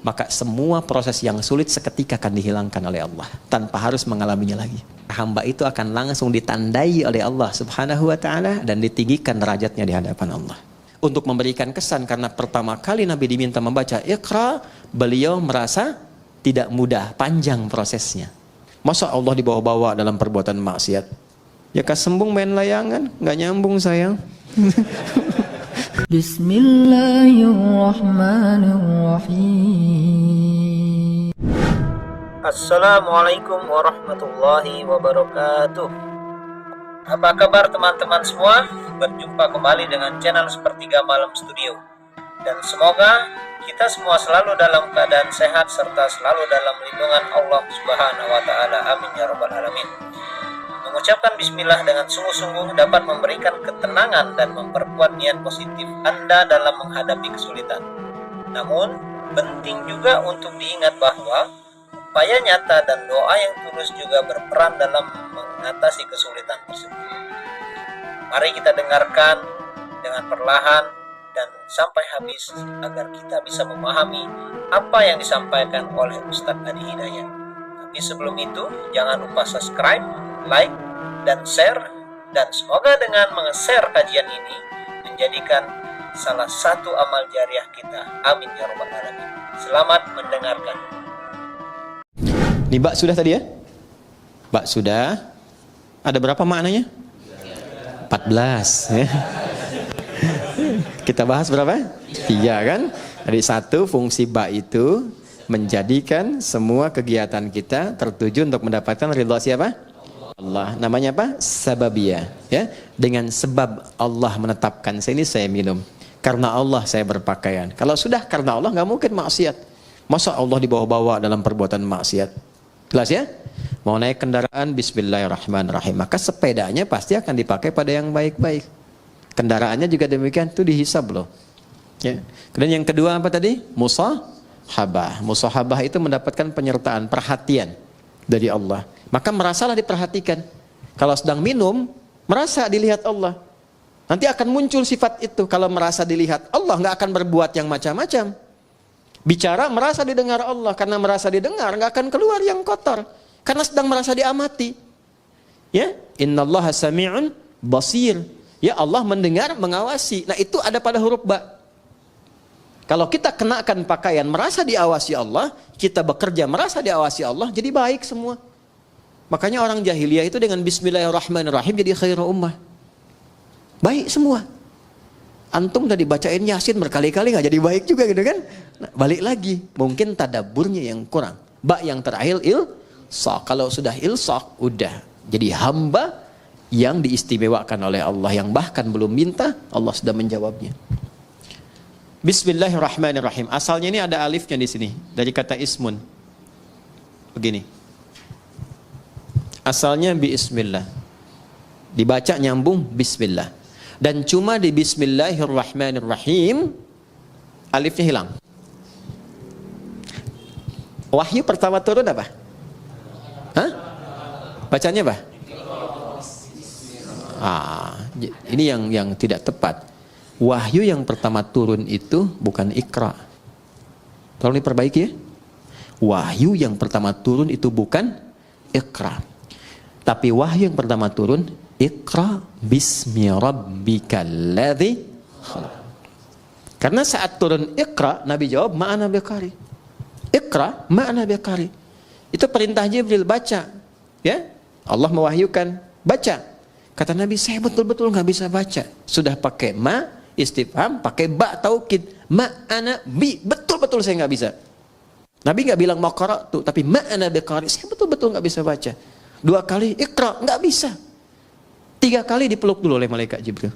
maka semua proses yang sulit seketika akan dihilangkan oleh Allah tanpa harus mengalaminya lagi. Hamba itu akan langsung ditandai oleh Allah Subhanahu wa ta'ala dan ditinggikan derajatnya di hadapan Allah. Untuk memberikan kesan, karena pertama kali Nabi diminta membaca Iqra, beliau merasa tidak mudah, panjang prosesnya. Masa Allah dibawa-bawa dalam perbuatan maksiat? Ya kasembung main layangan, nggak nyambung sayang. Bismillahirrahmanirrahim. Assalamualaikum warahmatullahi wabarakatuh. Apa kabar teman-teman semua? Berjumpa kembali dengan channel Sepertiga Malam Studio. Dan semoga kita semua selalu dalam keadaan sehat serta selalu dalam lindungan Allah Subhanahu wa ta'ala. Amin ya rabbal alamin. Mengucapkan bismillah dengan sungguh-sungguh dapat memberikan ketenangan dan memperkuat niat positif Anda dalam menghadapi kesulitan. Namun, penting juga untuk diingat bahwa upaya nyata dan doa yang tulus juga berperan dalam mengatasi kesulitan tersebut. Mari kita dengarkan dengan perlahan dan sampai habis agar kita bisa memahami apa yang disampaikan oleh Ustadz Adi Hidayat. Tapi sebelum itu, jangan lupa subscribe, like, dan share. Dan semoga dengan menge-share kajian ini menjadikan salah satu amal jariah kita. Amin ya rabbal alamin. Selamat mendengarkan. Ini bak sudah tadi ya? Bak sudah. Ada berapa maknanya? 14 ya. Kita bahas berapa? 3 kan? Jadi satu, fungsi bak itu menjadikan semua kegiatan kita tertuju untuk mendapatkan ridha siapa? Allah. Namanya apa? Sababiyah ya. Dengan sebab Allah menetapkan ini saya minum. Karena Allah saya berpakaian. Kalau sudah karena Allah nggak mungkin maksiat. Masa Allah dibawa-bawa dalam perbuatan maksiat? Jelas ya? Mau naik kendaraan, bismillahirrahmanirrahim. Maka sepedanya pasti akan dipakai pada yang baik-baik. Kendaraannya juga demikian, itu dihisab loh. Ya. Kemudian yang kedua apa tadi? Musahabah. Musahabah itu mendapatkan penyertaan, perhatian dari Allah. Maka merasalah diperhatikan. Kalau sedang minum, merasa dilihat Allah. Nanti akan muncul sifat itu. Kalau merasa dilihat Allah, nggak akan berbuat yang macam-macam. Bicara merasa didengar Allah, karena merasa didengar nggak akan keluar yang kotor, karena sedang merasa diamati. Ya, innallaha sami'un basir. Ya, Allah mendengar, mengawasi. Nah itu ada pada huruf ba. Kalau kita kenakan pakaian merasa diawasi Allah, kita bekerja merasa diawasi Allah, jadi baik semua. Makanya orang jahiliyah itu dengan bismillahirrahmanirrahim jadi khairu ummah. Baik semua. Antum udah dibacain Yasin berkali-kali nggak jadi baik juga gitu kan? Nah, balik lagi, mungkin tadaburnya yang kurang. Ba yang terakhir ilsaq. Kalau sudah ilsaq, udah jadi hamba yang diistimewakan oleh Allah, yang bahkan belum minta Allah sudah menjawabnya. Bismillahirrahmanirrahim. Asalnya ini ada alifnya di sini dari kata ismun. Begini. Asalnya bismillah. Dibaca nyambung bismillah. Dan cuma di bismillahirrahmanirrahim alifnya hilang. Wahyu pertama turun apa? Hah? Bacanya apa? Ini yang tidak tepat. Wahyu yang pertama turun itu bukan Iqra. Tolong diperbaiki ya. Wahyu yang pertama turun itu bukan Iqra. Tapi wahyu yang pertama turun Iqra bismi rabbikal ladzi khalaq. Karena saat turun Iqra, Nabi jawab ma'ana biqari. Iqra ma'ana biqari. Itu perintah Jibril, baca. Ya? Allah mewahyukan, baca. Kata Nabi, saya betul-betul nggak bisa baca. Sudah pakai ma istifham, pakai ba taukid, ma'ana bi, betul-betul saya nggak bisa. Nabi nggak bilang maqara'tu, tapi ma'ana biqari, saya betul-betul nggak bisa baca. 2 kali Iqra, nggak bisa. 3 kali dipeluk dulu oleh malaikat Jibril.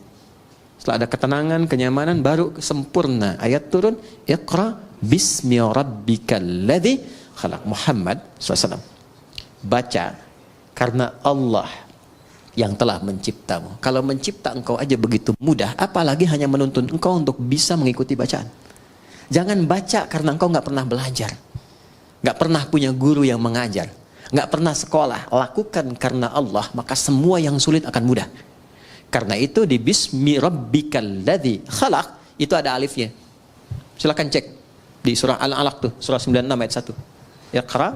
Setelah ada ketenangan, kenyamanan, baru sempurna ayat turun. Iqra bismi rabbikal ladzi khalaq. Muhammad SAW, baca karena Allah yang telah menciptamu. Kalau mencipta engkau aja begitu mudah, apalagi hanya menuntun engkau untuk bisa mengikuti bacaan. Jangan baca karena engkau nggak pernah belajar, nggak pernah punya guru yang mengajar, nggak pernah sekolah. Lakukan karena Allah, maka semua yang sulit akan mudah. Karena itu di bismi rabbikal ladzi khalaq itu ada alifnya. Silakan cek. Di surah Al-Alaq tuh, surah 96 ayat 1. Iqra.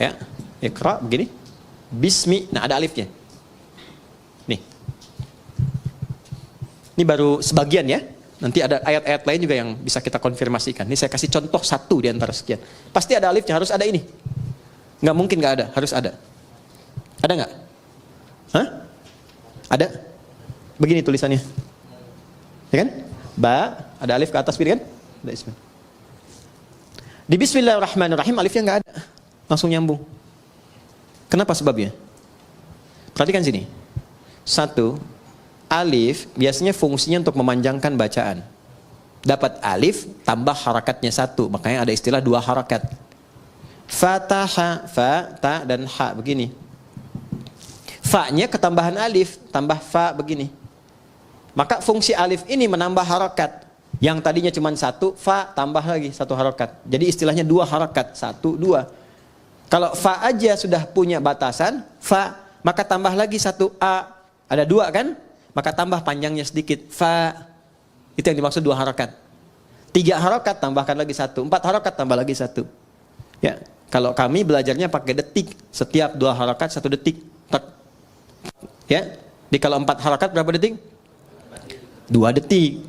Ya, Iqra begini. Bismi, nah ada alifnya. Nih. Ini baru sebagian ya. Nanti ada ayat-ayat lain juga yang bisa kita konfirmasikan. Ini saya kasih contoh satu di antara sekian. Pasti ada alifnya, harus ada ini. Nggak mungkin nggak ada, harus ada. Ada nggak? Hah? Ada? Begini tulisannya. Ya kan? Ba, ada alif ke atas kan? Ada ismi. Di Bismillahirrahmanirrahim alifnya nggak ada. Langsung nyambung. Kenapa sebabnya? Perhatikan sini. Satu, alif biasanya fungsinya untuk memanjangkan bacaan. Dapat alif tambah harakatnya satu, makanya ada istilah dua harakat. Fataha, fa, ta dan ha begini. Fa-nya ketambahan alif, tambah fa begini. Maka fungsi alif ini menambah harakat. Yang tadinya cuma satu, fa tambah lagi satu harakat. Jadi istilahnya dua harakat, satu, dua. Kalau fa aja sudah punya batasan, fa, maka tambah lagi satu a. Ada dua kan? Maka tambah panjangnya sedikit, fa. Itu yang dimaksud dua harakat. 3 harakat tambahkan lagi satu, 4 harakat tambah lagi satu. Ya, kalau kami belajarnya pakai detik, setiap 2 harakat 1 detik. Tak. Ya, di kalau 4 harakat berapa detik? 2 detik.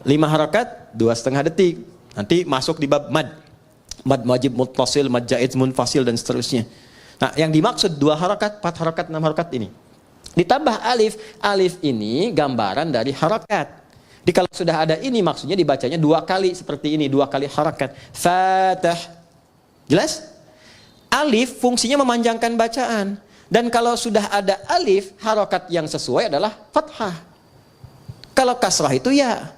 5 harakat 2,5 detik. Nanti masuk di bab mad. Mad wajib muttasil, mad jaiz munfasil dan seterusnya. Nah, yang dimaksud 2 harakat, 4 harakat, 6 harakat ini. Ditambah alif, alif ini gambaran dari harakat. Jadi kalau sudah ada ini maksudnya dibacanya 2 kali seperti ini, 2 kali harakat. Fatah. Jelas? Alif fungsinya memanjangkan bacaan. Dan kalau sudah ada alif, harakat yang sesuai adalah fathah. Kalau kasrah itu ya.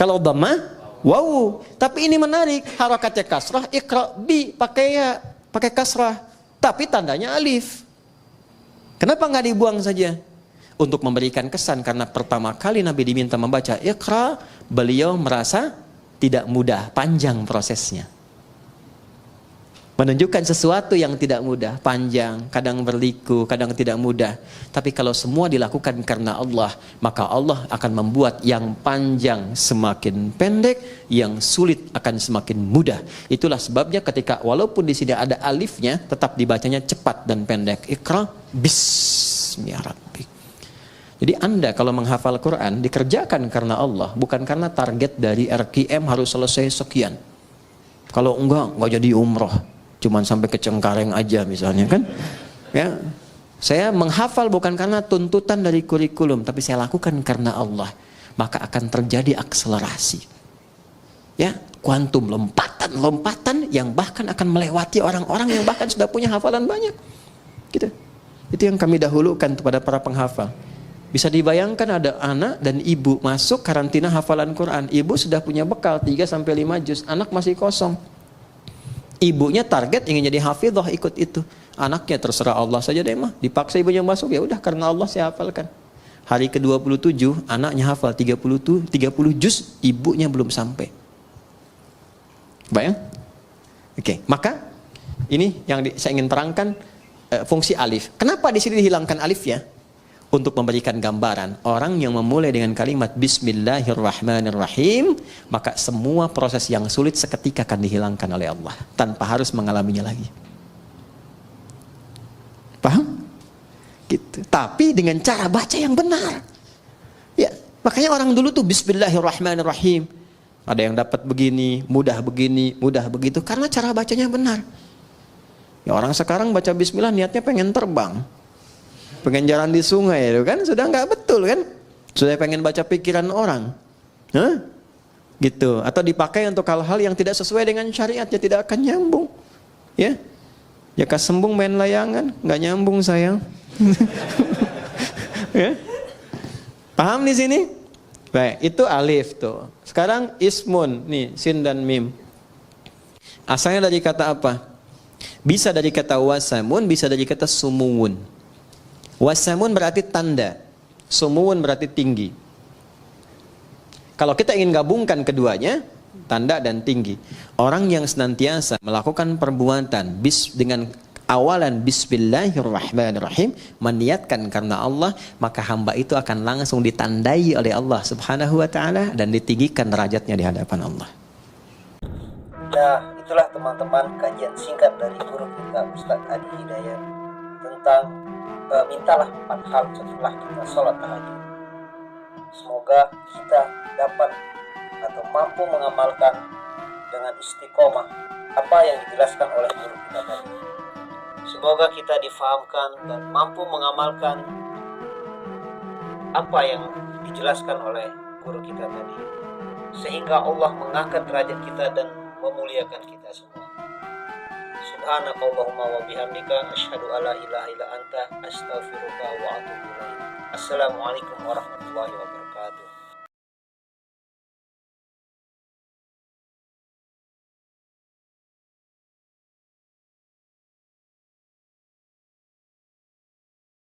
Kalau dhammah, wow. Tapi ini menarik, harakatnya kasrah, iqra bi pakai ya, pakai kasrah. Tapi tandanya alif. Kenapa nggak dibuang saja? Untuk memberikan kesan, karena pertama kali Nabi diminta membaca Iqra, beliau merasa tidak mudah, panjang prosesnya. Menunjukkan sesuatu yang tidak mudah, panjang, kadang berliku, kadang tidak mudah. Tapi kalau semua dilakukan karena Allah, maka Allah akan membuat yang panjang semakin pendek, yang sulit akan semakin mudah. Itulah sebabnya ketika walaupun di sini ada alifnya, tetap dibacanya cepat dan pendek. Iqra bismi rabbik. Jadi Anda kalau menghafal Quran dikerjakan karena Allah, bukan karena target dari RKM harus selesai sekian. Kalau enggak jadi umroh, cuman sampai ke Cengkareng aja misalnya kan. Ya, saya menghafal bukan karena tuntutan dari kurikulum, tapi saya lakukan karena Allah. Maka akan terjadi akselerasi. Ya, kuantum, lompatan yang bahkan akan melewati orang-orang yang bahkan sudah punya hafalan banyak. Gitu. Itu yang kami dahulukan kepada para penghafal. Bisa dibayangkan ada anak dan ibu masuk karantina hafalan Quran. Ibu sudah punya bekal 3-5 juz, anak masih kosong. Ibunya target ingin jadi hafidhah, ikut itu. Anaknya terserah Allah saja deh mah. Dipaksa ibunya masuk, ya udah karena Allah saya hafalkan. Hari ke-27 anaknya hafal 30 juz, ibunya belum sampai. Bayang? Oke, maka ini yang saya ingin terangkan fungsi alif. Kenapa di sini dihilangkan alif ya? Untuk memberikan gambaran, orang yang memulai dengan kalimat Bismillahirrahmanirrahim, maka semua proses yang sulit seketika akan dihilangkan oleh Allah tanpa harus mengalaminya lagi. Paham? Gitu. Tapi dengan cara baca yang benar. Ya, makanya orang dulu tuh Bismillahirrahmanirrahim. Ada yang dapat begini, mudah begitu karena cara bacanya benar. Ya, orang sekarang baca Bismillah niatnya pengen terbang. Pengen jalan di sungai itu kan sudah nggak betul kan, sudah pengen baca pikiran orang, hah? Gitu, atau dipakai untuk hal-hal yang tidak sesuai dengan syariat, ya tidak akan nyambung, ya. Ya kasembung main layangan, nggak nyambung sayang. Ya? Paham di sini? Baik, itu alif tuh. Sekarang ismun, nih sin dan mim. Asalnya dari kata apa? Bisa dari kata wasamun, bisa dari kata sumuwun. Wasamun berarti tanda, sumuwun berarti tinggi. Kalau kita ingin gabungkan keduanya, tanda dan tinggi. Orang yang senantiasa melakukan perbuatan dengan awalan bismillahirrahmanirrahim, meniatkan karena Allah, maka hamba itu akan langsung ditandai oleh Allah Subhanahu wa taala dan ditinggikan derajatnya di hadapan Allah. Nah, itulah teman-teman kajian singkat dari guru kita Ustadz Adi Hidayat tentang mintalah 4 hal setelah kita sholat tahajud. Semoga kita dapat atau mampu mengamalkan dengan istiqomah apa yang dijelaskan oleh guru kita tadi. Semoga kita difahamkan dan mampu mengamalkan apa yang dijelaskan oleh guru kita tadi, sehingga Allah mengangkat derajat kita dan memuliakan kita semua. Subhanakallahumma wa bihamdika asyhadu alla ilaha illa anta astaghfiruka wa atubu ilaik. Assalamualaikum warahmatullahi wabarakatuh.